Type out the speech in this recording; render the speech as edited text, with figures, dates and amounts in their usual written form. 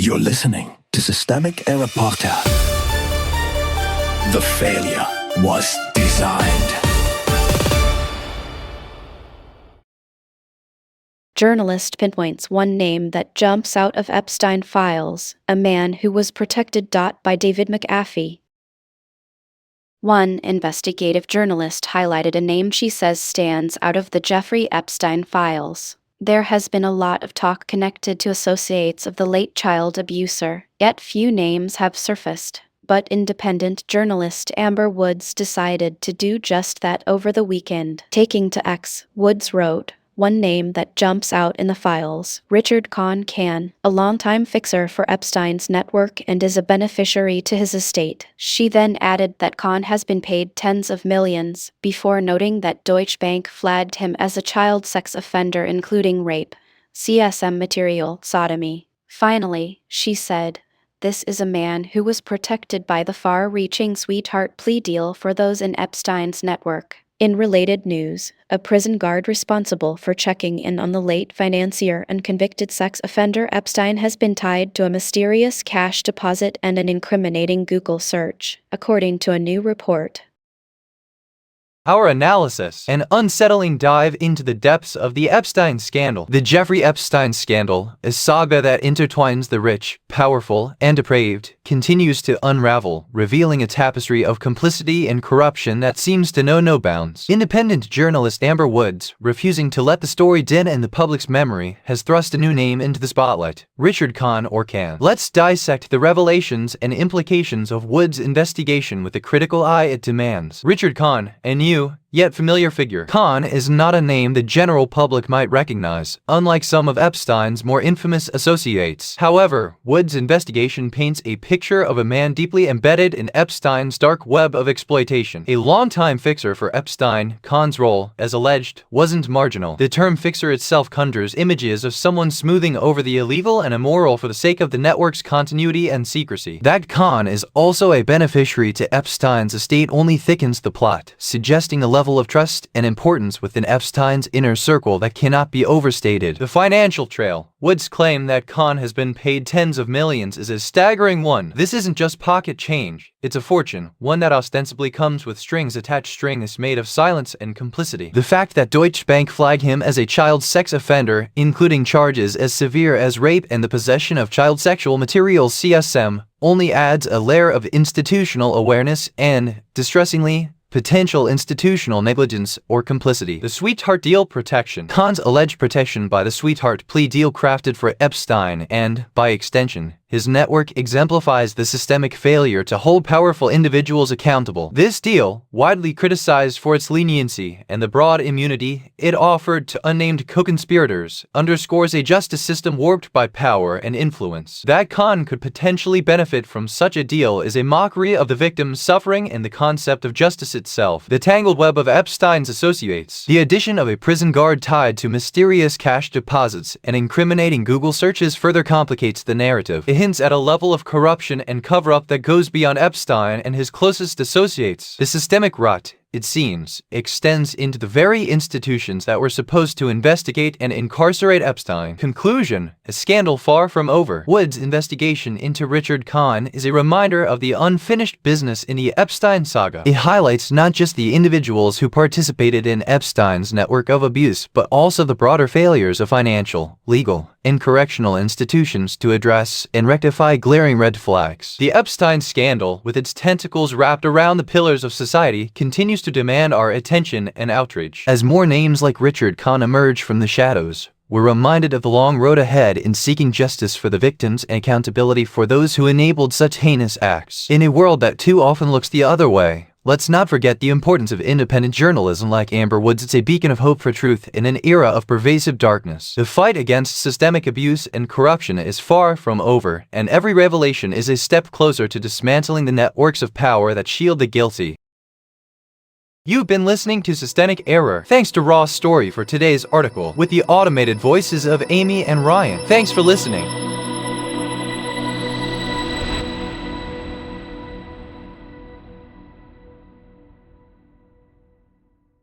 You're listening to Systemic Error Podcast. The failure was designed. Journalist pinpoints one name that jumps out of Epstein files, a man who was protected. By David McAfee. One investigative journalist highlighted a name she says stands out of the Jeffrey Epstein files. There has been a lot of talk connected to associates of the late child abuser, yet few names have surfaced. But independent journalist Amber Woods decided to do just that over the weekend. Taking to X, Woods wrote, "One name that jumps out in the files, Richard Kahn Can, a longtime fixer for Epstein's network and is a beneficiary to his estate." She then added that Kahn has been paid tens of millions, before noting that Deutsche Bank flagged him as a child sex offender including rape, CSM material, sodomy. Finally, she said, "This is a man who was protected by the far-reaching sweetheart plea deal for those in Epstein's network." In related news, a prison guard responsible for checking in on the late financier and convicted sex offender Epstein has been tied to a mysterious cash deposit and an incriminating Google search, according to a new report. Our analysis, an unsettling dive into the depths of the Epstein scandal. The Jeffrey Epstein scandal, a saga that intertwines the rich, powerful, and depraved, continues to unravel, revealing a tapestry of complicity and corruption that seems to know no bounds. Independent journalist Amber Woods, refusing to let the story din in the public's memory, has thrust a new name into the spotlight, Richard Kahn or Can. Let's dissect the revelations and implications of Woods' investigation with the critical eye it demands. Richard Kahn, a new yet familiar figure. Kahn is not a name the general public might recognize, unlike some of Epstein's more infamous associates. However, Woods' investigation paints a picture of a man deeply embedded in Epstein's dark web of exploitation. A longtime fixer for Epstein, Kahn's role, as alleged, wasn't marginal. The term fixer itself conjures images of someone smoothing over the illegal and immoral for the sake of the network's continuity and secrecy. That Kahn is also a beneficiary to Epstein's estate only thickens the plot, suggesting a level of trust and importance within Epstein's inner circle that cannot be overstated. The financial trail. Woods' claim that Kahn has been paid tens of millions is a staggering one. This isn't just pocket change, it's a fortune, one that ostensibly comes with strings attached, strings made of silence and complicity. The fact that Deutsche Bank flagged him as a child sex offender, including charges as severe as rape and the possession of child sexual material CSM, only adds a layer of institutional awareness and, distressingly, potential institutional negligence or complicity. The sweetheart deal protection. Kahn's alleged protection by the sweetheart plea deal crafted for Epstein and, by extension, his network exemplifies the systemic failure to hold powerful individuals accountable. This deal, widely criticized for its leniency and the broad immunity it offered to unnamed co-conspirators, underscores a justice system warped by power and influence. That Kahn could potentially benefit from such a deal is a mockery of the victim's suffering and the concept of justice itself. The tangled web of Epstein's associates. The addition of a prison guard tied to mysterious cash deposits and incriminating Google searches further complicates the narrative. It hints at a level of corruption and cover-up that goes beyond Epstein and his closest associates. The systemic rot, it seems, extends into the very institutions that were supposed to investigate and incarcerate Epstein. Conclusion: a scandal far from over. Woods' investigation into Richard Kahn is a reminder of the unfinished business in the Epstein saga. It highlights not just the individuals who participated in Epstein's network of abuse, but also the broader failures of financial, legal, and correctional institutions to address and rectify glaring red flags. The Epstein scandal, with its tentacles wrapped around the pillars of society, continues to demand our attention and outrage. As more names like Richard Kahn emerge from the shadows, we're reminded of the long road ahead in seeking justice for the victims and accountability for those who enabled such heinous acts. In a world that too often looks the other way, let's not forget the importance of independent journalism like Amber Woods. It's a beacon of hope for truth in an era of pervasive darkness. The fight against systemic abuse and corruption is far from over, and every revelation is a step closer to dismantling the networks of power that shield the guilty. You've been listening to Systemic Error. Thanks to Raw's story for today's article, with the automated voices of Amy and Ryan. Thanks for listening.